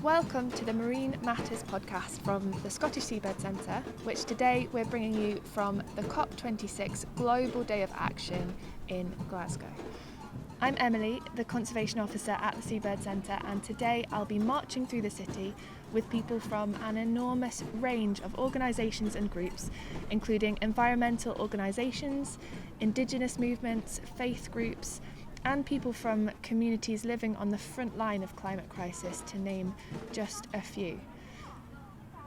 Welcome to the Marine Matters podcast from the Scottish Seabird Centre, which today we're bringing you from the COP26 Global Day of Action in Glasgow. I'm Emily, the Conservation Officer at the Seabird Centre, and today I'll be marching through the city with people from an enormous range of organisations and groups, including environmental organisations, Indigenous movements, faith groups, and people from communities living on the front line of climate crisis, to name just a few.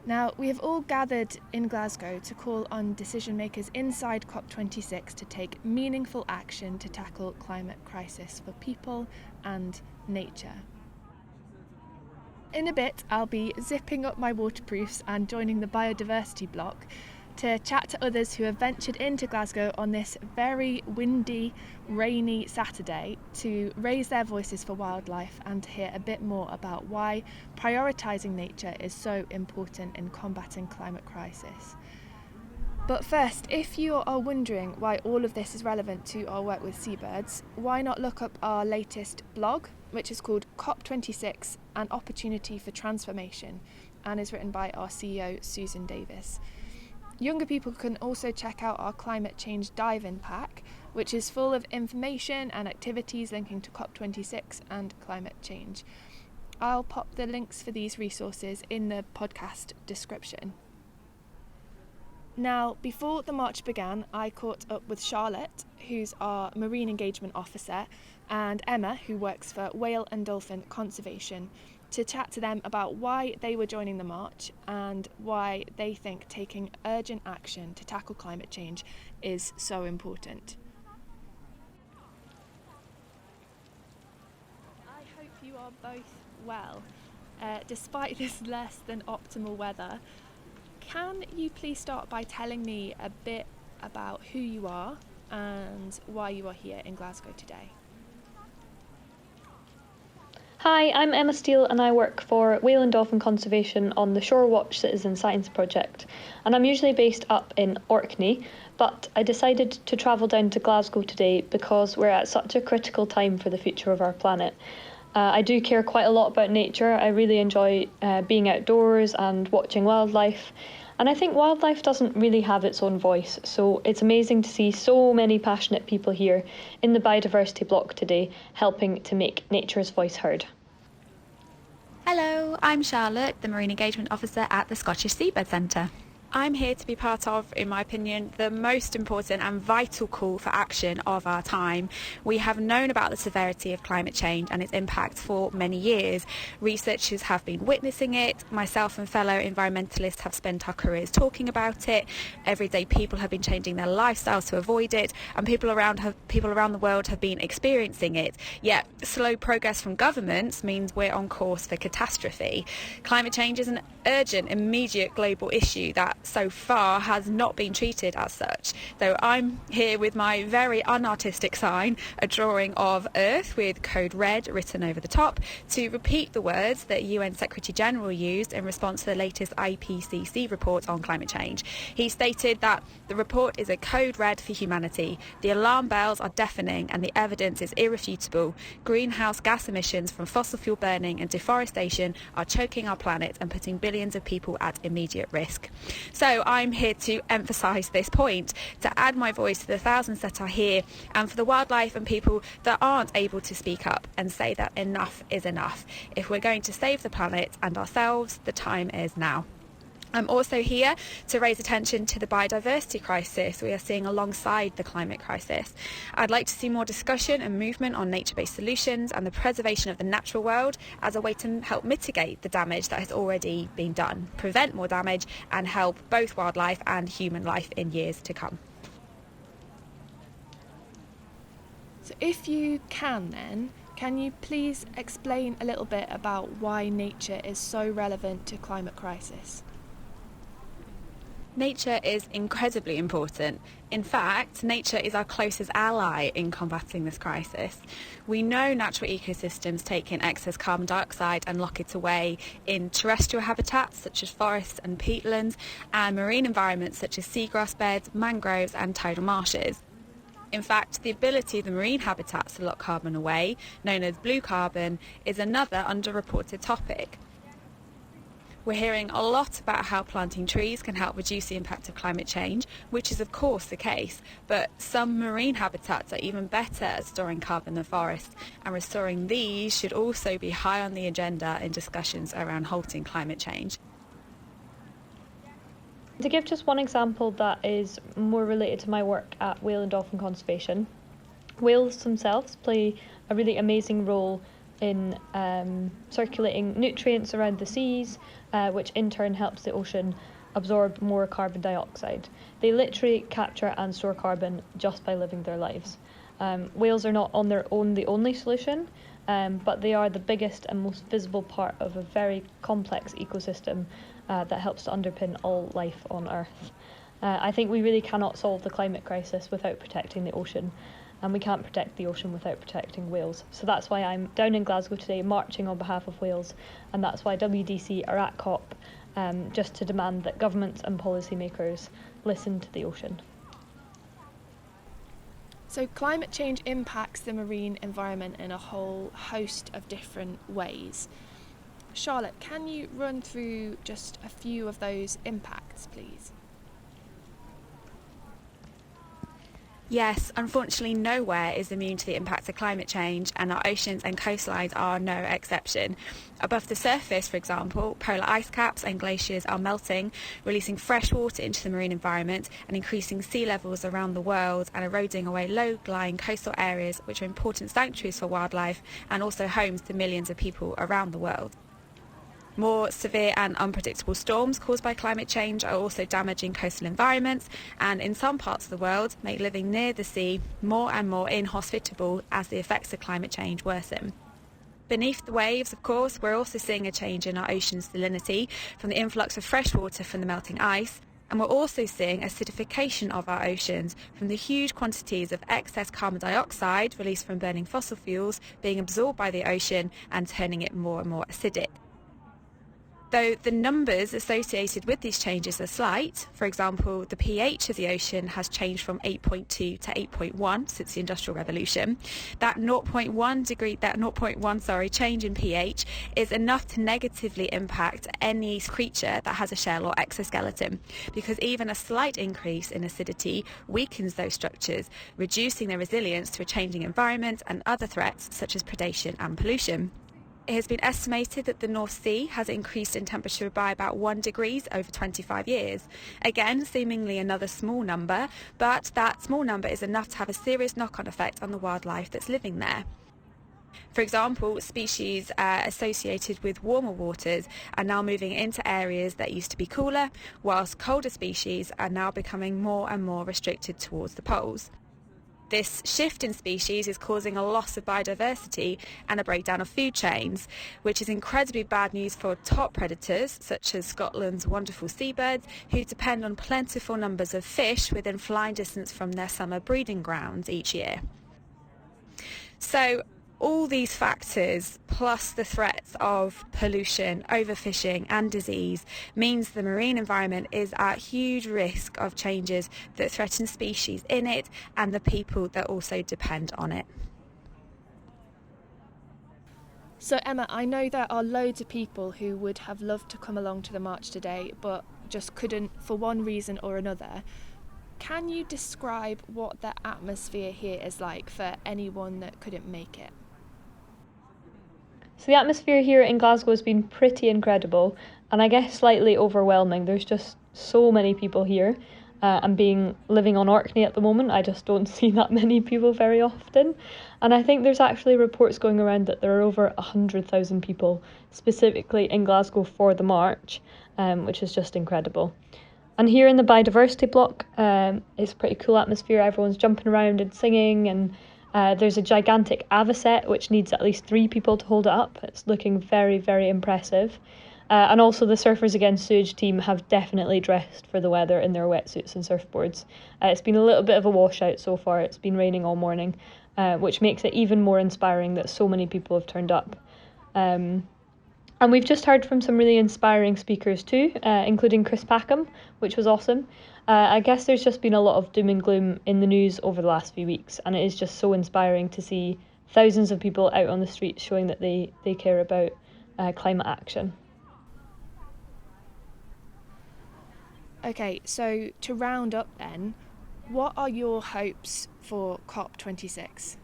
Now, we have all gathered in Glasgow to call on decision makers inside COP26 to take meaningful action to tackle climate crisis for people and nature. In a bit, I'll be zipping up my waterproofs and joining the biodiversity block to chat to others who have ventured into Glasgow on this very windy, rainy Saturday to raise their voices for wildlife and to hear a bit more about why prioritising nature is so important in combating climate crisis. But first, if you are wondering why all of this is relevant to our work with seabirds, why not look up our latest blog, which is called COP26, An Opportunity for Transformation, and is written by our CEO, Susan Davis. Younger people can also check out our climate change dive-in pack, which is full of information and activities linking to COP26 and climate change. I'll pop the links for these resources in the podcast description. Now, before the march began, I caught up with Charlotte, who's our Marine Engagement Officer, and Emma, who works for Whale and Dolphin Conservation, to chat to them about why they were joining the march and why they think taking urgent action to tackle climate change is so important. I hope you are both well, despite this less than optimal weather. Can you please start by telling me a bit about who you are and why you are here in Glasgow today? Hi, I'm Emma Steele and I work for Whale and Dolphin Conservation on the Shore Watch Citizen Science Project, and I'm usually based up in Orkney, but I decided to travel down to Glasgow today because we're at such a critical time for the future of our planet. I do care quite a lot about nature. I really enjoy being outdoors and watching wildlife, and I think wildlife doesn't really have its own voice, so it's amazing to see so many passionate people here in the biodiversity block today helping to make nature's voice heard. Hello, I'm Charlotte, the Marine Engagement Officer at the Scottish Seabird Centre. I'm here to be part of, in my opinion, the most important and vital call for action of our time. We have known about the severity of climate change and its impact for many years. Researchers have been witnessing it. Myself and fellow environmentalists have spent our careers talking about it. Everyday people have been changing their lifestyles to avoid it, and people around the world have been experiencing it. Yet slow progress from governments means we're on course for catastrophe. Climate change is an urgent, immediate global issue that so far has not been treated as such. Though I'm here with my very unartistic sign, a drawing of Earth with code red written over the top, to repeat the words that UN Secretary General used in response to the latest IPCC report on climate change. He stated that the report is a code red for humanity. The alarm bells are deafening and the evidence is irrefutable. Greenhouse gas emissions from fossil fuel burning and deforestation are choking our planet and putting billions of people at immediate risk. So I'm here to emphasise this point, to add my voice to the thousands that are here, and for the wildlife and people that aren't able to speak up and say that enough is enough. If we're going to save the planet and ourselves, the time is now. I'm also here to raise attention to the biodiversity crisis we are seeing alongside the climate crisis. I'd like to see more discussion and movement on nature-based solutions and the preservation of the natural world as a way to help mitigate the damage that has already been done, prevent more damage, and help both wildlife and human life in years to come. So if you can you please explain a little bit about why nature is so relevant to climate crisis? Nature is incredibly important. In fact, nature is our closest ally in combating this crisis. We know natural ecosystems take in excess carbon dioxide and lock it away in terrestrial habitats such as forests and peatlands, and marine environments such as seagrass beds, mangroves and tidal marshes. In fact, the ability of the marine habitats to lock carbon away, known as blue carbon, is another underreported topic. We're hearing a lot about how planting trees can help reduce the impact of climate change, which is of course the case, but some marine habitats are even better at storing carbon than forests, and restoring these should also be high on the agenda in discussions around halting climate change. To give just one example that is more related to my work at whale and dolphin conservation, whales themselves play a really amazing role in circulating nutrients around the seas, which in turn helps the ocean absorb more carbon dioxide. They literally capture and store carbon just by living their lives. Whales are not on their own the only solution, but they are the biggest and most visible part of a very complex ecosystem that helps to underpin all life on Earth. I think we really cannot solve the climate crisis without protecting the ocean, and we can't protect the ocean without protecting whales. So that's why I'm down in Glasgow today marching on behalf of whales, and that's why WDC are at COP, just to demand that governments and policymakers listen to the ocean. So climate change impacts the marine environment in a whole host of different ways. Charlotte, can you run through just a few of those impacts, please? Yes, unfortunately nowhere is immune to the impacts of climate change, and our oceans and coastlines are no exception. Above the surface, for example, polar ice caps and glaciers are melting, releasing fresh water into the marine environment and increasing sea levels around the world and eroding away low-lying coastal areas which are important sanctuaries for wildlife and also homes to millions of people around the world. More severe and unpredictable storms caused by climate change are also damaging coastal environments, and in some parts of the world make living near the sea more and more inhospitable as the effects of climate change worsen. Beneath the waves, of course, we're also seeing a change in our ocean's salinity from the influx of fresh water from the melting ice, and we're also seeing acidification of our oceans from the huge quantities of excess carbon dioxide released from burning fossil fuels being absorbed by the ocean and turning it more and more acidic. Though the numbers associated with these changes are slight, for example, the pH of the ocean has changed from 8.2 to 8.1 since the Industrial Revolution. That 0.1 change in pH is enough to negatively impact any creature that has a shell or exoskeleton, because even a slight increase in acidity weakens those structures, reducing their resilience to a changing environment and other threats such as predation and pollution. It has been estimated that the North Sea has increased in temperature by about 1 degree over 25 years. Again, seemingly another small number, but that small number is enough to have a serious knock-on effect on the wildlife that's living there. For example, species associated with warmer waters are now moving into areas that used to be cooler, whilst colder species are now becoming more and more restricted towards the poles. This shift in species is causing a loss of biodiversity and a breakdown of food chains, which is incredibly bad news for top predators such as Scotland's wonderful seabirds, who depend on plentiful numbers of fish within flying distance from their summer breeding grounds each year. So all these factors, plus the threats of pollution, overfishing and disease, means the marine environment is at huge risk of changes that threaten species in it and the people that also depend on it. So Emma, I know there are loads of people who would have loved to come along to the march today, but just couldn't for one reason or another. Can you describe what the atmosphere here is like for anyone that couldn't make it? So the atmosphere here in Glasgow has been pretty incredible, and I guess slightly overwhelming. There's just so many people here, and living on Orkney at the moment, I just don't see that many people very often. And I think there's actually reports going around that there are over 100,000 people specifically in Glasgow for the march, which is just incredible. And here in the biodiversity block, it's a pretty cool atmosphere. Everyone's jumping around and singing, and there's a gigantic avocet which needs at least 3 people to hold it up. It's looking very, very impressive. And also the Surfers Against Sewage team have definitely dressed for the weather in their wetsuits and surfboards. It's been a little bit of a washout so far. It's been raining all morning, which makes it even more inspiring that so many people have turned up. And we've just heard from some really inspiring speakers too, including Chris Packham, which was awesome. I guess there's just been a lot of doom and gloom in the news over the last few weeks, and it is just so inspiring to see thousands of people out on the streets showing that they care about climate action. Okay, so to round up then, what are your hopes for COP26?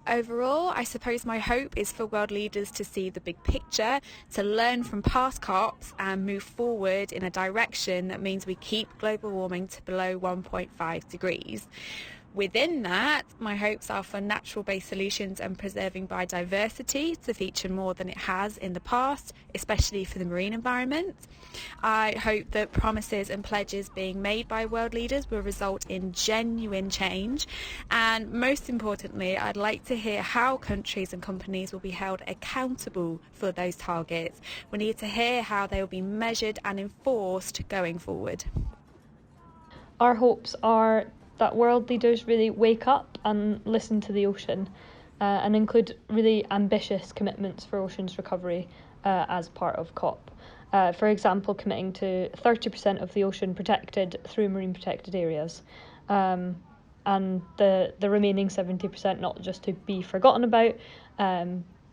Overall, I suppose my hope is for world leaders to see the big picture, to learn from past COPs and move forward in a direction that means we keep global warming to below 1.5 degrees. Within that, my hopes are for natural-based solutions and preserving biodiversity to feature more than it has in the past, especially for the marine environment. I hope that promises and pledges being made by world leaders will result in genuine change. And most importantly, I'd like to hear how countries and companies will be held accountable for those targets. We need to hear how they will be measured and enforced going forward. Our hopes are that world leaders really wake up and listen to the ocean and include really ambitious commitments for oceans recovery as part of COP. For example, committing to 30% of the ocean protected through marine protected areas, and the remaining 70% not just to be forgotten about,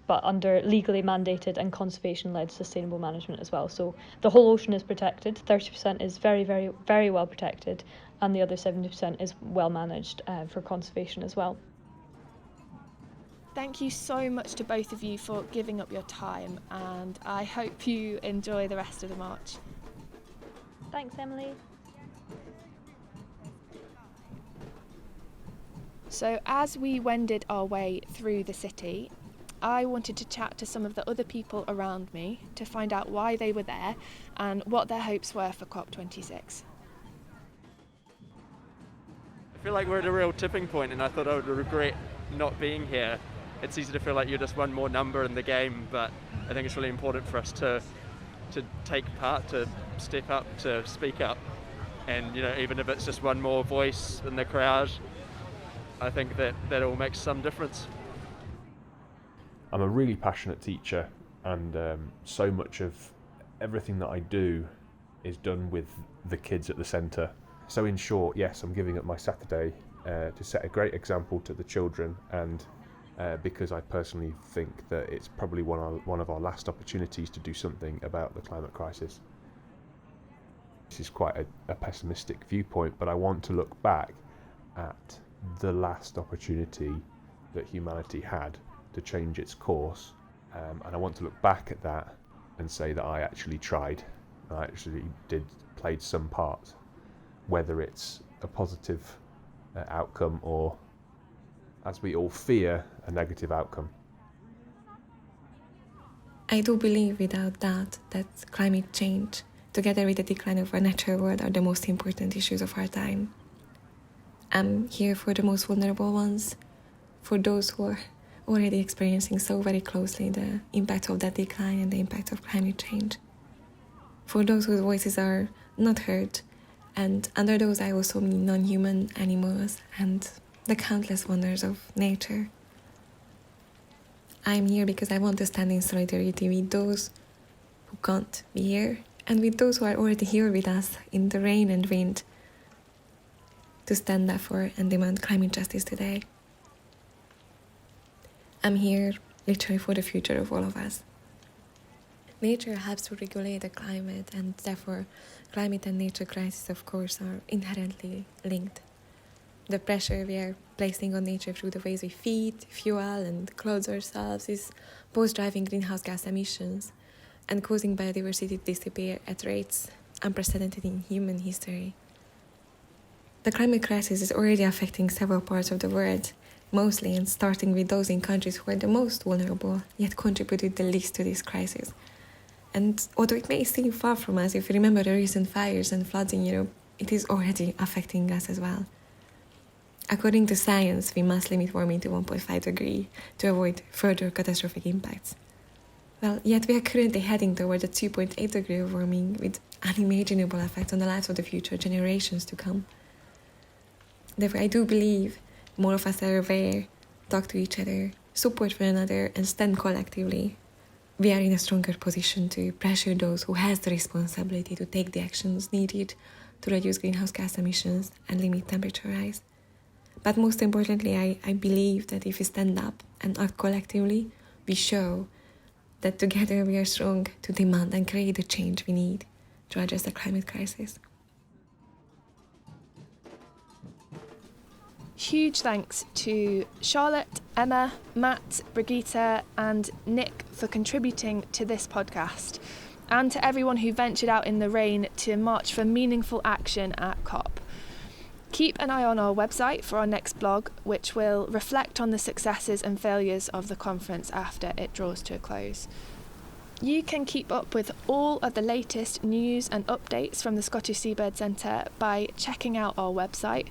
but under legally mandated and conservation-led sustainable management as well. So the whole ocean is protected, 30% is very, very, very well protected, and the other 70% is well managed for conservation as well. Thank you so much to both of you for giving up your time, and I hope you enjoy the rest of the march. Thanks, Emily. So as we wended our way through the city, I wanted to chat to some of the other people around me to find out why they were there and what their hopes were for COP26. I feel like we're at a real tipping point, and I thought I would regret not being here. It's easy to feel like you're just one more number in the game, but I think it's really important for us to take part, to step up, to speak up, and even if it's just one more voice in the crowd, I think that all makes some difference. I'm a really passionate teacher, and so much of everything that I do is done with the kids at the centre. So in short, yes, I'm giving up my Saturday to set a great example to the children, and because I personally think that it's probably one of our last opportunities to do something about the climate crisis. This is quite a pessimistic viewpoint, but I want to look back at the last opportunity that humanity had to change its course, and I want to look back at that and say that I actually tried, I actually played some part, whether it's a positive outcome or, as we all fear, a negative outcome. I do believe without doubt that climate change, together with the decline of our natural world, are the most important issues of our time. I'm here for the most vulnerable ones, for those who are already experiencing so very closely the impact of that decline and the impact of climate change. For those whose voices are not heard, and under those I also mean non-human animals and the countless wonders of nature. I'm here because I want to stand in solidarity with those who can't be here and with those who are already here with us in the rain and wind to stand up for and demand climate justice today. I'm here literally for the future of all of us. Nature helps to regulate the climate, and therefore climate and nature crisis, of course, are inherently linked. The pressure we are placing on nature through the ways we feed, fuel and clothe ourselves is both driving greenhouse gas emissions and causing biodiversity to disappear at rates unprecedented in human history. The climate crisis is already affecting several parts of the world, mostly and starting with those in countries who are the most vulnerable, yet contributed the least to this crisis. And although it may seem far from us, if you remember the recent fires and floods in Europe, it is already affecting us as well. According to science, we must limit warming to 1.5 degrees to avoid further catastrophic impacts. Well, yet we are currently heading toward a 2.8 degree of warming with unimaginable effects on the lives of the future generations to come. Therefore, I do believe more of us are aware, talk to each other, support one another, and stand collectively. We are in a stronger position to pressure those who has the responsibility to take the actions needed to reduce greenhouse gas emissions and limit temperature rise. But most importantly, I believe that if we stand up and act collectively, we show that together we are strong to demand and create the change we need to address the climate crisis. Huge thanks to Charlotte, Emma, Matt, Brigitta and Nick for contributing to this podcast, and to everyone who ventured out in the rain to march for meaningful action at COP. Keep an eye on our website for our next blog, which will reflect on the successes and failures of the conference after it draws to a close. You can keep up with all of the latest news and updates from the Scottish Seabird Centre by checking out our website.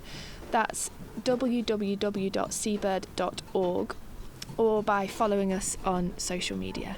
That's www.seabird.org, or by following us on social media.